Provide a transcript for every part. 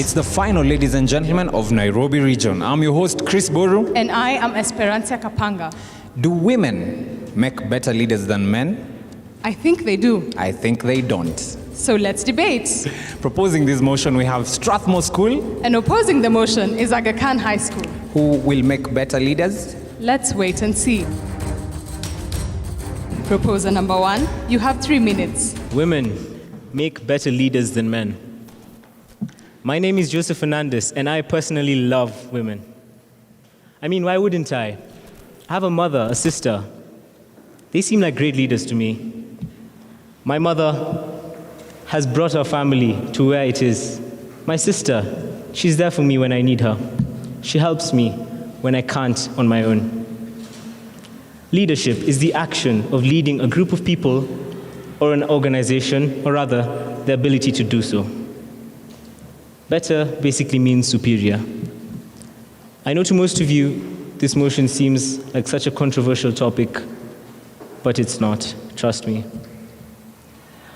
it's the final, ladies and gentlemen, of Nairobi region. I'm your host, Chris Boru. And I am Esperanza Kapanga. Do women make better leaders than men? I think they do. I think they don't. So let's debate. Proposing this motion, we have Strathmore School. And opposing the motion is Aga Khan High School. Who will make better leaders? Let's wait and see. Proposer number 1, you have 3 minutes. Women make better leaders than men. My name is Joseph Fernandez, and I personally love women. I mean, why wouldn't I? I have a mother, a sister. They seem like great leaders to me. My mother has brought our family to where it is. My sister, she's there for me when I need her. She helps me when I can't on my own. Leadership is the action of leading a group of people or an organization, or rather, the ability to do so. Better basically means superior. I know to most of you, this motion seems like such a controversial topic, but it's not, trust me.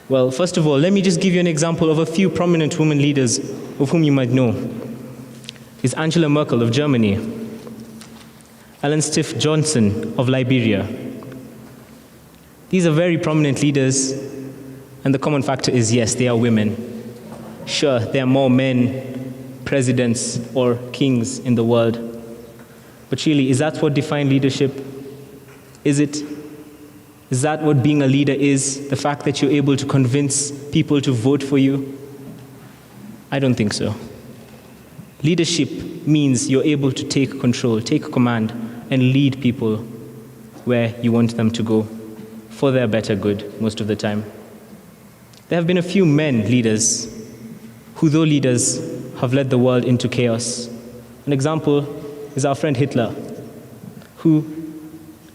Well, first of all, let me just give you an example of a few prominent women leaders of whom you might know. It's Angela Merkel of Germany, Ellen Stiff Johnson of Liberia. These are very prominent leaders, and the common factor is, yes, they are women. Sure, there are more men, presidents, or kings in the world. But really, is that what defines leadership? Is it? Is that what being a leader is? The fact that you're able to convince people to vote for you? I don't think so. Leadership means you're able to take control, take command, and lead people where you want them to go for their better good most of the time. There have been a few men leaders who, though leaders, have led the world into chaos. An example is our friend Hitler, who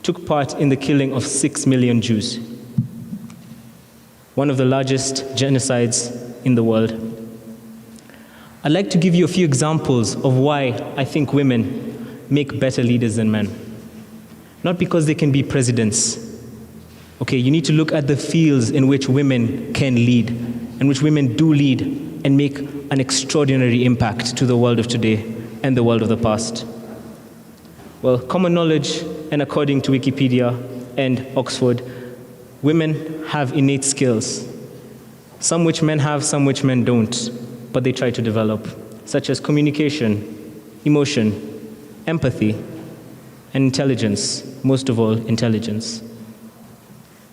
took part in the killing of 6 million Jews, one of the largest genocides in the world. I'd like to give you a few examples of why I think women make better leaders than men. Not because they can be presidents. Okay, you need to look at the fields in which women can lead, and which women do lead, and make an extraordinary impact to the world of today and the world of the past. Well, common knowledge, and according to Wikipedia and Oxford, women have innate skills, some which men have, some which men don't, but they try to develop, such as communication, emotion, empathy, and intelligence, most of all, intelligence.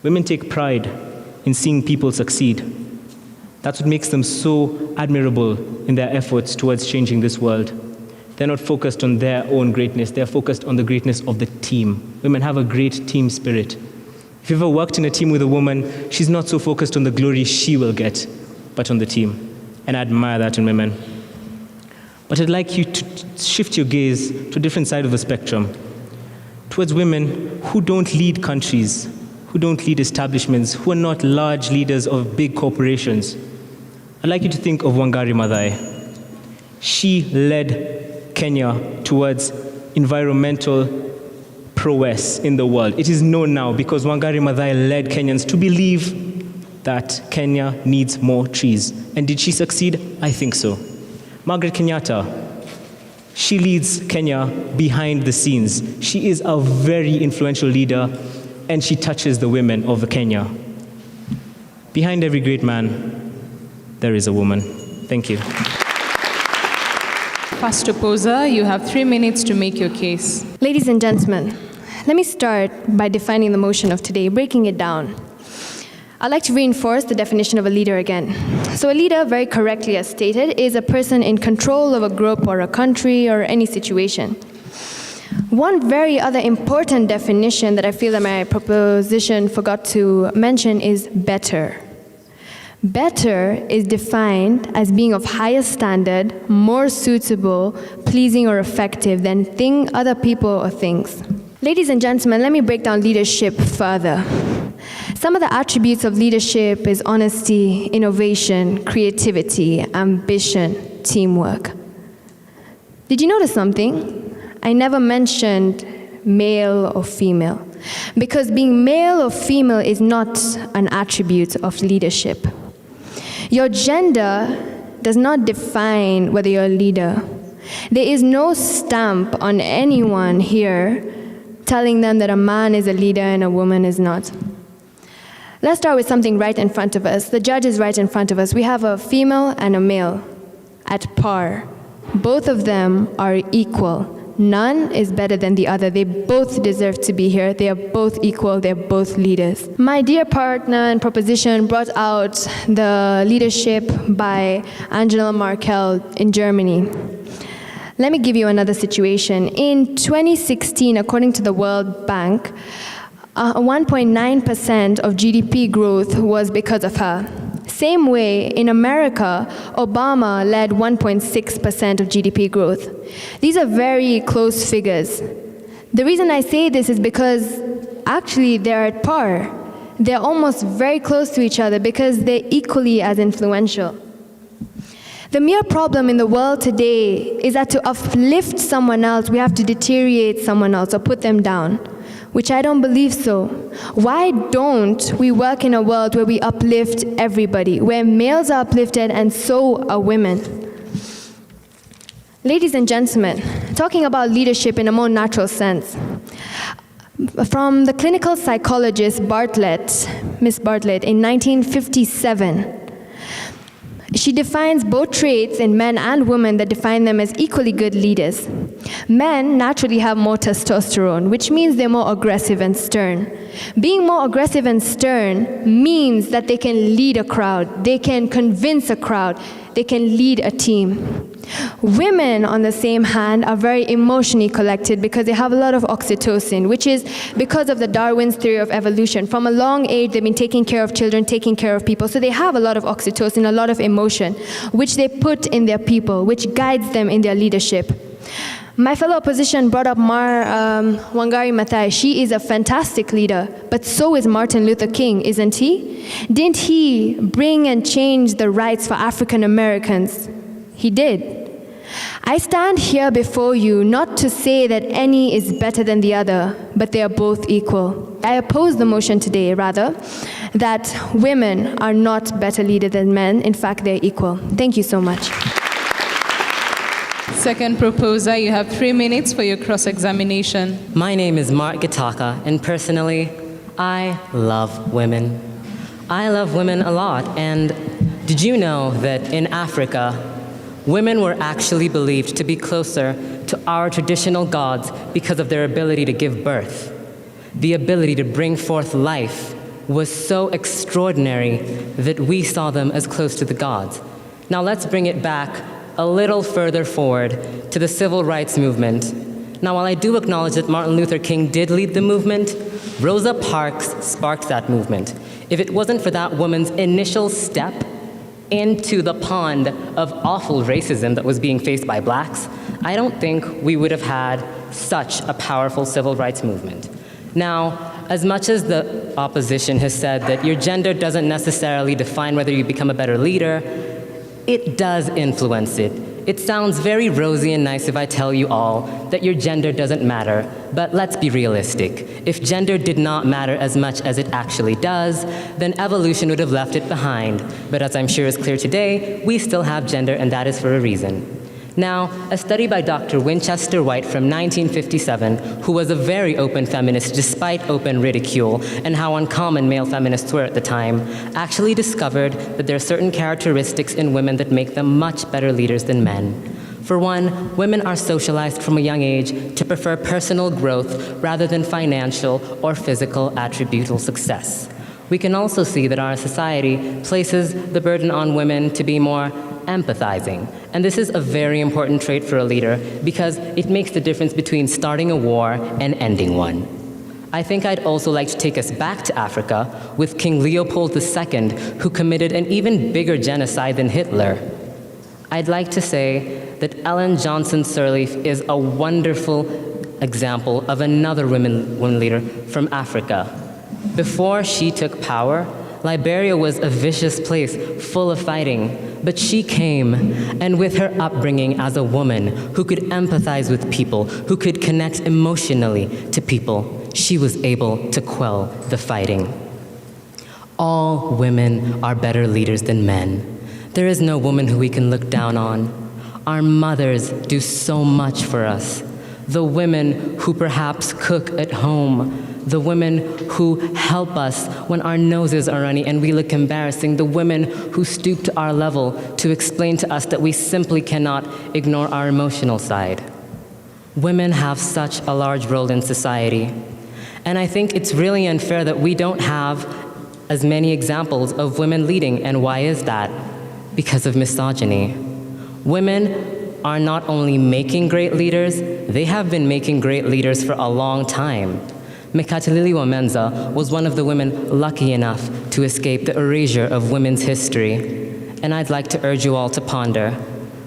Women take pride in seeing people succeed. That's what makes them so admirable in their efforts towards changing this world. They're not focused on their own greatness, they're focused on the greatness of the team. Women have a great team spirit. If you've ever worked in a team with a woman, she's not so focused on the glory she will get, but on the team. And I admire that in women. But I'd like you to shift your gaze to a different side of the spectrum, towards women who don't lead countries, who don't lead establishments, who are not large leaders of big corporations. I'd like you to think of Wangari Maathai. She led Kenya towards environmental prowess in the world. It is known now because Wangari Maathai led Kenyans to believe that Kenya needs more trees. And did she succeed? I think so. Margaret Kenyatta, she leads Kenya behind the scenes. She is a very influential leader, and she touches the women of Kenya. Behind every great man, there is a woman. Thank you. First opposer, you have 3 minutes to make your case. Ladies and gentlemen, let me start by defining the motion of today, breaking it down. I'd like to reinforce the definition of a leader again. So a leader, very correctly as stated, is a person in control of a group or a country or any situation. One very other important definition that I feel that my proposition forgot to mention is better. Better is defined as being of higher standard, more suitable, pleasing, or effective than other people or things. Ladies and gentlemen, let me break down leadership further. Some of the attributes of leadership is honesty, innovation, creativity, ambition, teamwork. Did you notice something? I never mentioned male or female, because being male or female is not an attribute of leadership. Your gender does not define whether you're a leader. There is no stamp on anyone here telling them that a man is a leader and a woman is not. Let's start with something right in front of us. The judge is right in front of us. We have a female and a male at par. Both of them are equal. None is better than the other. They both deserve to be here. They are both equal. They're both leaders. My dear partner in proposition brought out the leadership by Angela Merkel in Germany. Let me give you another situation. In 2016, according to the World Bank, 1.9% of GDP growth was because of her. Same way, in America, Obama led 1.6% of GDP growth. These are very close figures. The reason I say this is because actually they're at par. They're almost very close to each other because they're equally as influential. The mere problem in the world today is that to uplift someone else, we have to deteriorate someone else or put them down, which I don't believe so. Why don't we work in a world where we uplift everybody, where males are uplifted and so are women? Ladies and gentlemen, talking about leadership in a more natural sense, from the clinical psychologist Bartlett, Miss Bartlett, in 1957, she defines both traits in men and women that define them as equally good leaders. Men naturally have more testosterone, which means they're more aggressive and stern. Being more aggressive and stern means that they can lead a crowd, they can convince a crowd, they can lead a team. Women, on the same hand, are very emotionally collected because they have a lot of oxytocin, which is because of the Darwin's theory of evolution. From a long age, they've been taking care of children, taking care of people, so they have a lot of oxytocin, a lot of emotion, which they put in their people, which guides them in their leadership. My fellow opposition brought up Wangari Maathai. She is a fantastic leader, but so is Martin Luther King, isn't he? Didn't he bring and change the rights for African Americans? He did. I stand here before you not to say that any is better than the other, but they are both equal. I oppose the motion today, rather, that women are not better leaders than men. In fact, they're equal. Thank you so much. Second proposer, you have 3 minutes for your cross-examination. My name is Mark Gitaka, and personally, I love women. I love women a lot, and did you know that in Africa, women were actually believed to be closer to our traditional gods because of their ability to give birth? The ability to bring forth life was so extraordinary that we saw them as close to the gods. Now let's bring it back a little further forward to the civil rights movement. Now, while I do acknowledge that Martin Luther King did lead the movement, Rosa Parks sparked that movement. If it wasn't for that woman's initial step into the pond of awful racism that was being faced by blacks, I don't think we would have had such a powerful civil rights movement. Now, as much as the opposition has said that your gender doesn't necessarily define whether you become a better leader, it does influence it. It sounds very rosy and nice if I tell you all that your gender doesn't matter, but let's be realistic. If gender did not matter as much as it actually does, then evolution would have left it behind. But as I'm sure is clear today, we still have gender, and that is for a reason. Now, a study by Dr. Winchester White from 1957, who was a very open feminist despite open ridicule and how uncommon male feminists were at the time, actually discovered that there are certain characteristics in women that make them much better leaders than men. For one, women are socialized from a young age to prefer personal growth rather than financial or physical attributable success. We can also see that our society places the burden on women to be more empathizing. And this is a very important trait for a leader because it makes the difference between starting a war and ending one. I think I'd also like to take us back to Africa with King Leopold II, who committed an even bigger genocide than Hitler. I'd like to say that Ellen Johnson Sirleaf is a wonderful example of another woman leader from Africa. Before she took power, Liberia was a vicious place full of fighting, but she came, and with her upbringing as a woman who could empathize with people, who could connect emotionally to people, she was able to quell the fighting. All women are better leaders than men. There is no woman who we can look down on. Our mothers do so much for us. The women who perhaps cook at home, the women who help us when our noses are runny and we look embarrassing, the women who stoop to our level to explain to us that we simply cannot ignore our emotional side. Women have such a large role in society. And I think it's really unfair that we don't have as many examples of women leading. And why is that? Because of misogyny. Women are not only making great leaders, they have been making great leaders for a long time. Mekatilili Menza was one of the women lucky enough to escape the erasure of women's history. And I'd like to urge you all to ponder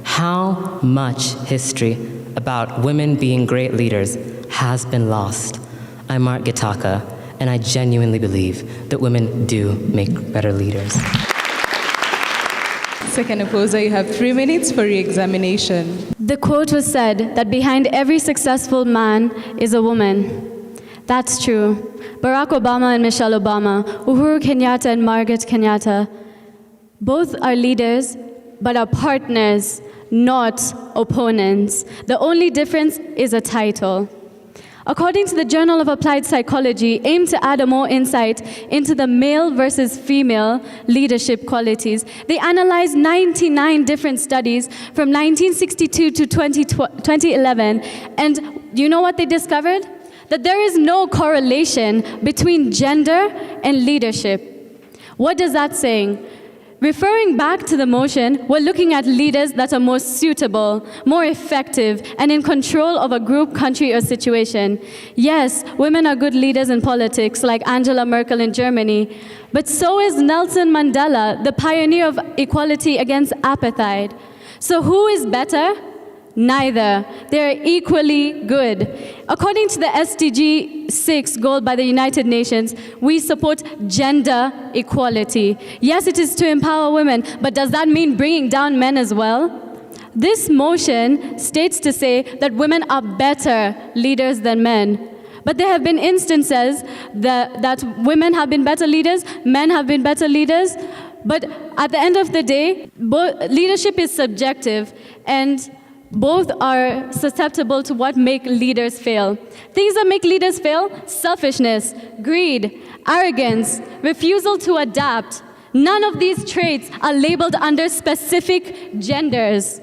how much history about women being great leaders has been lost. I'm Mark Gitaka, and I genuinely believe that women do make better leaders. Second opposer, you have 3 minutes for re-examination. The quote was said that behind every successful man is a woman. That's true. Barack Obama and Michelle Obama, Uhuru Kenyatta and Margaret Kenyatta, both are leaders, but are partners, not opponents. The only difference is a title. According to the Journal of Applied Psychology, aimed to add a more insight into the male versus female leadership qualities, they analyzed 99 different studies from 1962 to 2011, and you know what they discovered? That there is no correlation between gender and leadership. What does that say? Referring back to the motion, we're looking at leaders that are more suitable, more effective, and in control of a group, country, or situation. Yes, women are good leaders in politics, like Angela Merkel in Germany, but so is Nelson Mandela, the pioneer of equality against apartheid. So who is better? Neither. They're equally good. According to the SDG 6 goal by the United Nations, we support gender equality. Yes, it is to empower women, but does that mean bringing down men as well? This motion states to say that women are better leaders than men. But there have been instances that women have been better leaders, men have been better leaders, but at the end of the day, leadership is subjective, and both are susceptible to what make leaders fail. Things that make leaders fail: selfishness, greed, arrogance, refusal to adapt. None of these traits are labeled under specific genders.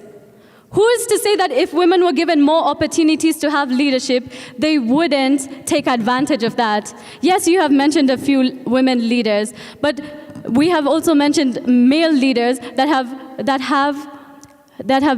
Who is to say that if women were given more opportunities to have leadership, they wouldn't take advantage of that? Yes, you have mentioned a few women leaders, but we have also mentioned male leaders that have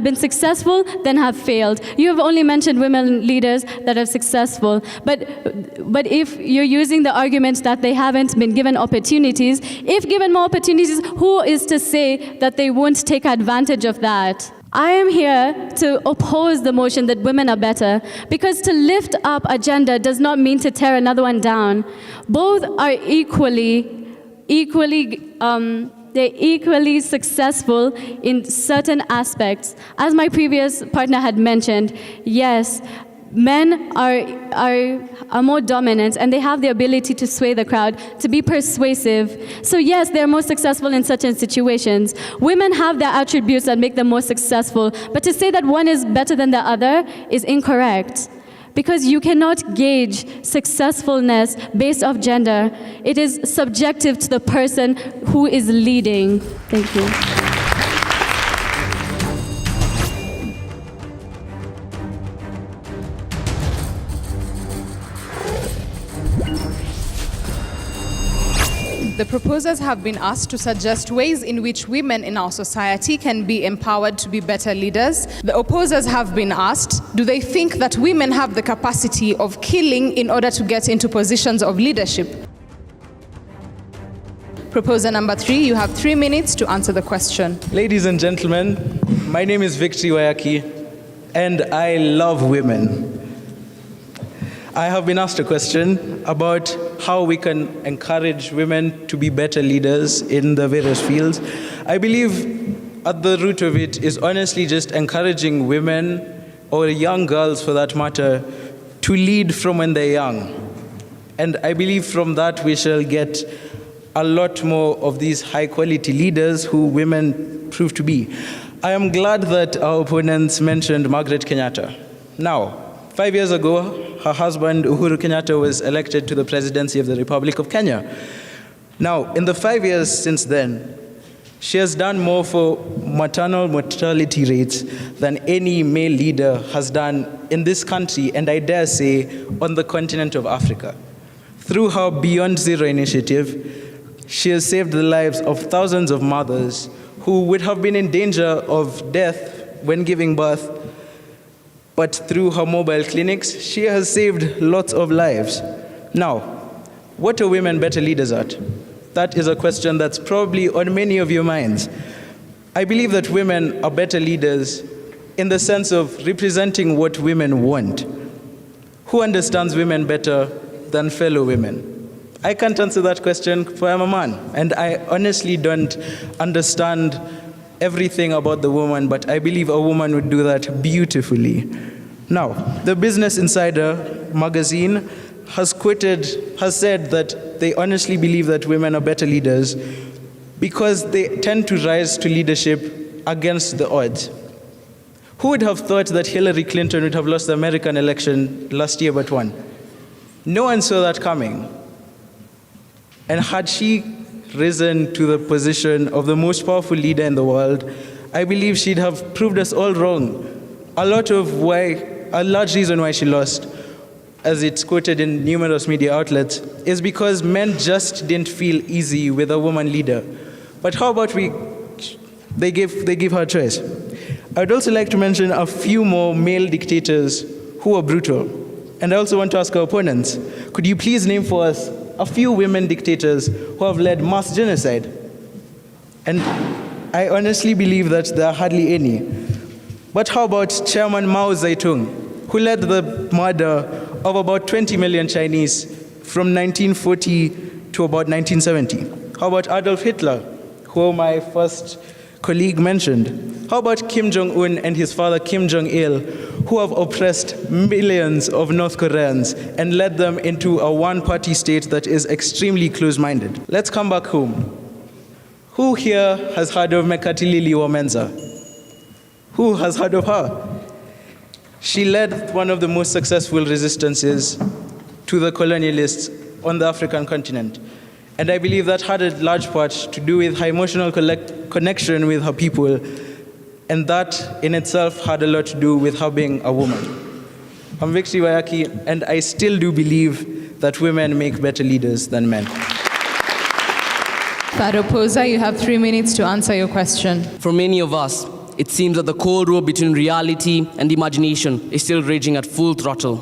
been successful, then have failed. You have only mentioned women leaders that are successful. But if you're using the argument that they haven't been given opportunities, if given more opportunities, who is to say that they won't take advantage of that? I am here to oppose the motion that women are better, because to lift up a gender does not mean to tear another one down. Both are they're equally successful in certain aspects. As my previous partner had mentioned, yes, men are more dominant, and they have the ability to sway the crowd, to be persuasive. So yes, they're more successful in certain situations. Women have their attributes that make them more successful, but to say that one is better than the other is incorrect. Because you cannot gauge successfulness based off gender. It is subjective to the person who is leading. Thank you. The proposers have been asked to suggest ways in which women in our society can be empowered to be better leaders. The opposers have been asked, do they think that women have the capacity of killing in order to get into positions of leadership? Proposer number 3, you have 3 minutes to answer the question. Ladies and gentlemen, my name is Victory Wayaki, and I love women. I have been asked a question about how we can encourage women to be better leaders in the various fields. I believe at the root of it is honestly just encouraging women, or young girls for that matter, to lead from when they're young. And I believe from that we shall get a lot more of these high-quality leaders who women prove to be. I am glad that our opponents mentioned Margaret Kenyatta. Now, 5 years ago, her husband Uhuru Kenyatta was elected to the presidency of the Republic of Kenya. Now, in the 5 years since then, she has done more for maternal mortality rates than any male leader has done in this country, and I dare say, on the continent of Africa. Through her Beyond Zero initiative, she has saved the lives of thousands of mothers who would have been in danger of death when giving birth. But through her mobile clinics, she has saved lots of lives. Now, what are women better leaders at? That is a question that's probably on many of your minds. I believe that women are better leaders in the sense of representing what women want. Who understands women better than fellow women? I can't answer that question, for I'm a man, and I honestly don't understand everything about the woman, but I believe a woman would do that beautifully. Now, the Business Insider magazine has said that they honestly believe that women are better leaders because they tend to rise to leadership against the odds. Who would have thought that Hillary Clinton would have lost the American election last year but won? No one saw that coming. And had she risen to the position of the most powerful leader in the world, I believe she'd have proved us all wrong. A large reason why she lost, as it's quoted in numerous media outlets, is because men just didn't feel easy with a woman leader. But how about they give her a choice? I'd also like to mention a few more male dictators who are brutal. And I also want to ask our opponents, could you please name for us a few women dictators who have led mass genocide? And I honestly believe that there are hardly any. But how about Chairman Mao Zedong, who led the murder of about 20 million Chinese from 1940 to about 1970? How about Adolf Hitler, who my first colleague mentioned? How about Kim Jong-un and his father Kim Jong-il, who have oppressed millions of North Koreans and led them into a one-party state that is extremely close-minded? Let's come back home. Who here has heard of Mekatilili Wamenza? Who has heard of her? She led one of the most successful resistances to the colonialists on the African continent. And I believe that had a large part to do with her emotional connection with her people, and that in itself had a lot to do with her being a woman. I'm Victory Wayaki, and I still do believe that women make better leaders than men. Third opposer, you have 3 minutes to answer your question. For many of us, it seems that the Cold War between reality and imagination is still raging at full throttle.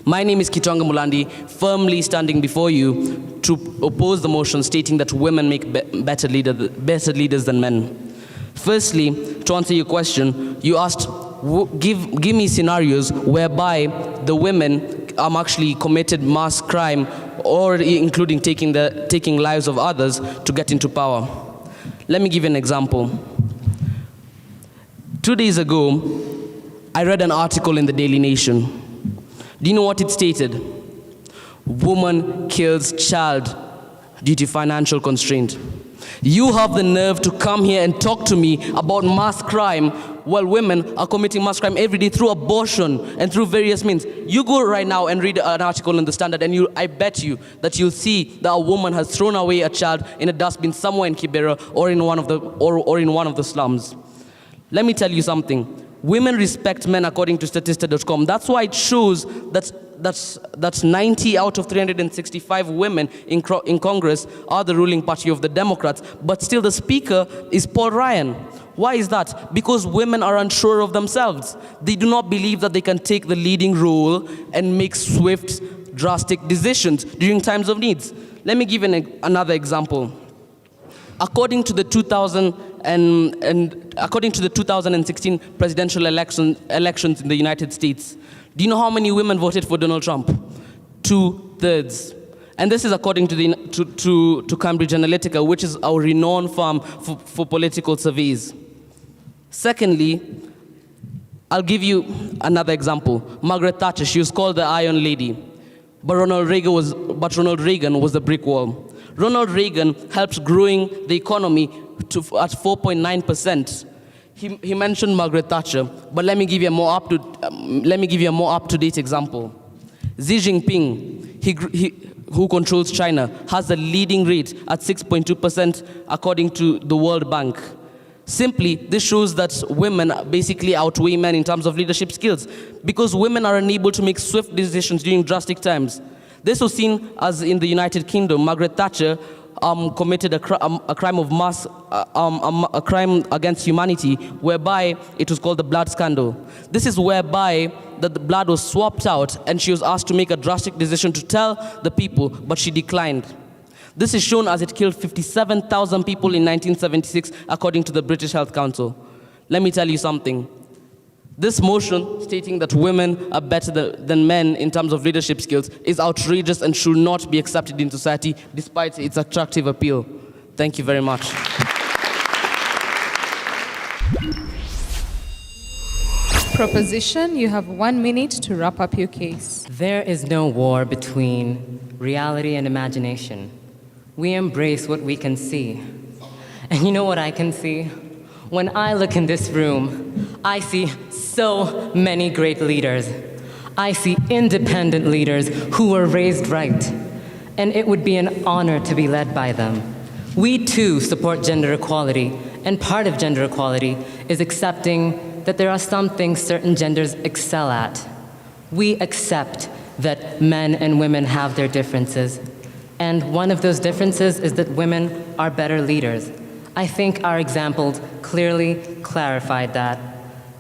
My name is Kitonga Mulandi, firmly standing before you to oppose the motion stating that women make better leaders than men. Firstly, to answer your question, you asked, give me scenarios whereby the women actually committed mass crime or including taking lives of others to get into power. Let me give you an example. 2 days ago, I read an article in the Daily Nation. Do you know what it stated? Woman kills child due to financial constraint. You have the nerve to come here and talk to me about mass crime while women are committing mass crime every day through abortion and through various means. You go right now and read an article in the Standard, and I bet you that you'll see that a woman has thrown away a child in a dustbin somewhere in Kibera or in one of the slums. Let me tell you something. Women respect men according to Statista.com. That's why it shows that's 90 out of 365 women in Congress are the ruling party of the Democrats, but still the speaker is Paul Ryan. Why is that? Because women are unsure of themselves. They do not believe that they can take the leading role and make swift, drastic decisions during times of needs. Let me give another example. According to the 2016 presidential elections in the United States, do you know how many women voted for Donald Trump? 2/3. And this is according to Cambridge Analytica, which is our renowned firm for political surveys. Secondly, I'll give you another example. Margaret Thatcher, she was called the Iron Lady, but Ronald Reagan was the brick wall. Ronald Reagan helped growing the economy at 4.9%. He mentioned Margaret Thatcher, but let me give you a more up-to-date example. Xi Jinping, who controls China, has the leading rate at 6.2% according to the World Bank. Simply, this shows that women basically outweigh men in terms of leadership skills because women are unable to make swift decisions during drastic times. This was seen as in the United Kingdom. Margaret Thatcher committed a crime of mass, a crime against humanity, whereby it was called the blood scandal. This is whereby the blood was swapped out and she was asked to make a drastic decision to tell the people, but she declined. This is shown as it killed 57,000 people in 1976, according to the British Health Council. Let me tell you something. This motion stating that women are better than men in terms of leadership skills is outrageous and should not be accepted in society despite its attractive appeal. Thank you very much. Proposition, you have 1 minute to wrap up your case. There is no war between reality and imagination. We embrace what we can see. And you know what I can see? When I look in this room, I see so many great leaders. I see independent leaders who were raised right. And it would be an honor to be led by them. We too support gender equality. And part of gender equality is accepting that there are some things certain genders excel at. We accept that men and women have their differences. And one of those differences is that women are better leaders. I think our examples clearly clarified that.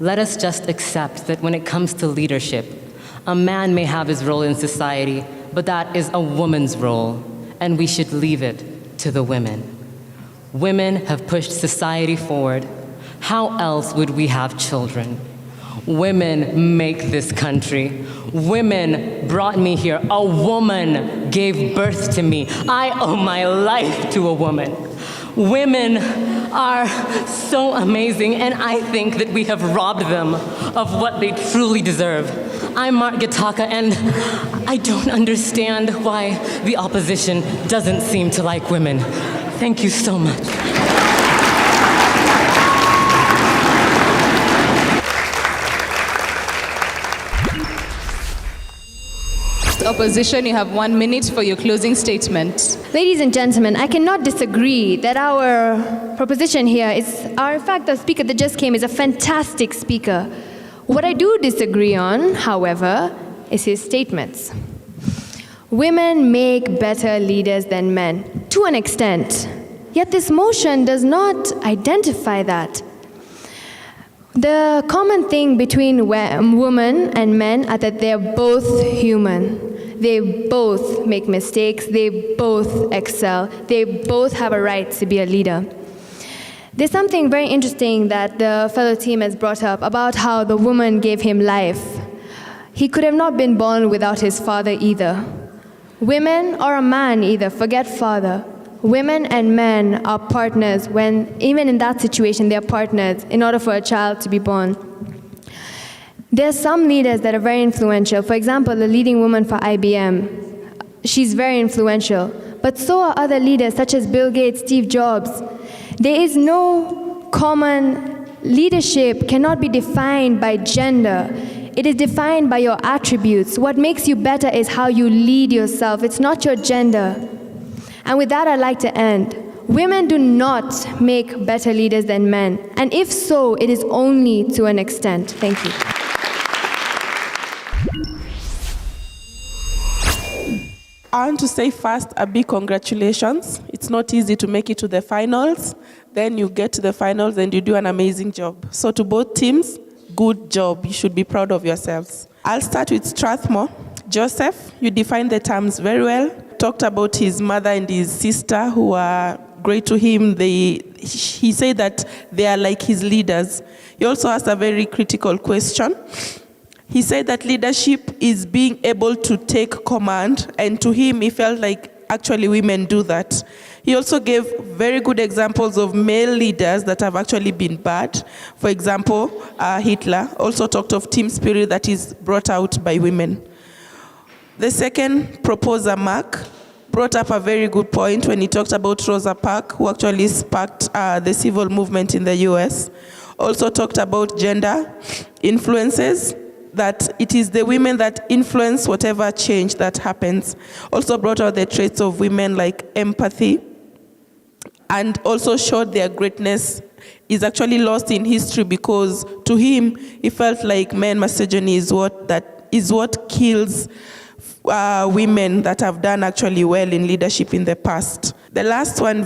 Let us just accept that when it comes to leadership, a man may have his role in society, but that is a woman's role, and we should leave it to the women. Women have pushed society forward. How else would we have children? Women make this country. Women brought me here. A woman gave birth to me. I owe my life to a woman. Women are so amazing, and I think that we have robbed them of what they truly deserve. I'm Mark Gitaka, and I don't understand why the opposition doesn't seem to like women. Thank you so much. Opposition, you have 1 minute for your closing statement. Ladies and gentlemen, I cannot disagree that our proposition here is, in fact, the speaker that just came is a fantastic speaker. What I do disagree on, however, is his statements. Women make better leaders than men, to an extent. Yet this motion does not identify that. The common thing between women and men are that they're both human. They both make mistakes, they both excel, they both have a right to be a leader. There's something very interesting that the fellow team has brought up about how the woman gave him life. He could have not been born without his father either. Women or a man either, forget father. Women and men are partners when, even in that situation, they are partners in order for a child to be born. There are some leaders that are very influential. For example, the leading woman for IBM. She's very influential. But so are other leaders such as Bill Gates, Steve Jobs. There is no common leadership, cannot be defined by gender. It is defined by your attributes. What makes you better is how you lead yourself. It's not your gender. And with that, I'd like to end. Women do not make better leaders than men. And if so, it is only to an extent. Thank you. I want to say first a big congratulations. It's not easy to make it to the finals. Then you get to the finals and you do an amazing job. So to both teams, good job. You should be proud of yourselves. I'll start with Strathmore. Joseph, you defined the terms very well. Talked about his mother and his sister who are great to him. He said that they are like his leaders. He also asked a very critical question. He said that leadership is being able to take command, and to him, he felt like actually women do that. He also gave very good examples of male leaders that have actually been bad. For example, Hitler also talked of team spirit that is brought out by women. The second proposer, Mark, brought up a very good point when he talked about Rosa Parks, who actually sparked the civil movement in the US. Also talked about gender influences, that it is the women that influence whatever change that happens. Also brought out the traits of women like empathy, and also showed their greatness is actually lost in history, because to him, he felt like men misogyny is what kills women that have done actually well in leadership in the past. The last one,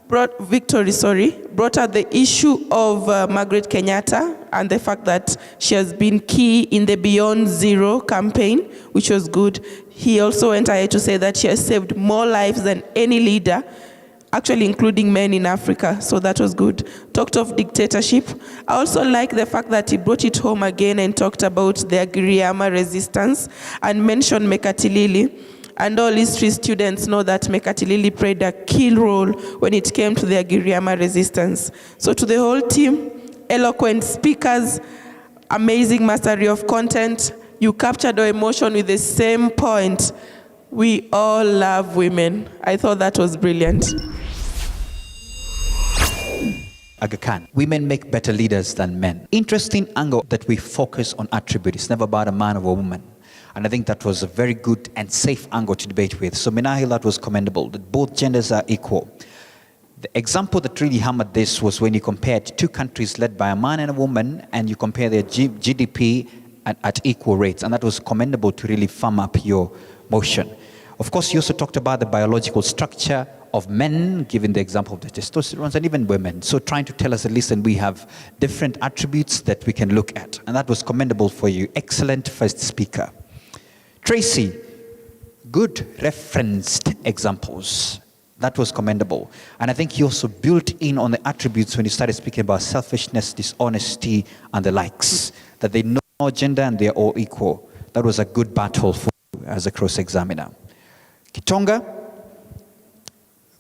brought out the issue of Margaret Kenyatta and the fact that she has been key in the Beyond Zero campaign, which was good. He also went ahead to say that she has saved more lives than any leader, actually including men in Africa, so that was good. Talked of dictatorship. I also like the fact that he brought it home again and talked about the Agiriama resistance and mentioned Mekatilili. And all history students know that Mekatilili played a key role when it came to the Agiriama resistance. So to the whole team, eloquent speakers, amazing mastery of content, you captured our emotion with the same point. We all love women. I thought that was brilliant. Aga Khan, women make better leaders than men. Interesting angle that we focus on attribute. It's never about a man or a woman. And I think that was a very good and safe angle to debate with. So Minahil, that was commendable, that both genders are equal. The example that really hammered this was when you compared two countries led by a man and a woman, and you compare their GDP at equal rates. And that was commendable to really firm up your motion. Of course, you also talked about the biological structure of men, giving the example of the testosterone, and even women. So trying to tell us that, listen, we have different attributes that we can look at. And that was commendable for you. Excellent first speaker. Tracy, good referenced examples. That was commendable. And I think you also built in on the attributes when you started speaking about selfishness, dishonesty, and the likes. That they know gender and they are all equal. That was a good battle for you as a cross-examiner. Kitonga,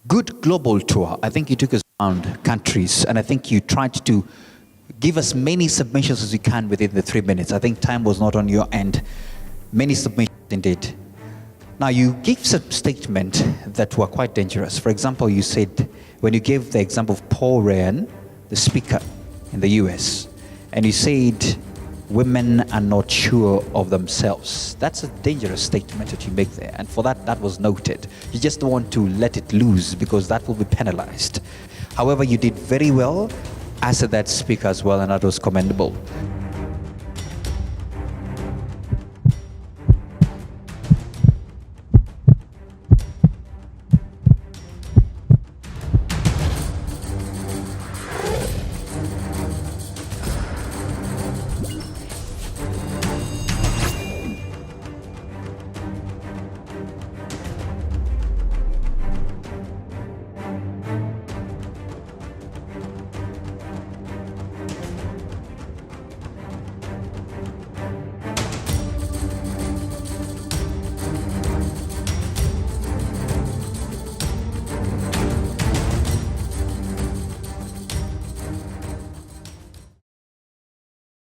good global tour. I think you took us around countries, and I think you tried to give us many submissions as you can within the 3 minutes. I think time was not on your end. Many submissions indeed. Now, you gave some statements that were quite dangerous. For example, you said, when you gave the example of Paul Ryan, the speaker in the US, and you said, women are not sure of themselves. That's a dangerous statement that you make there. And for that, that was noted. You just don't want to let it loose because that will be penalized. However, you did very well as that speaker as well, and that was commendable.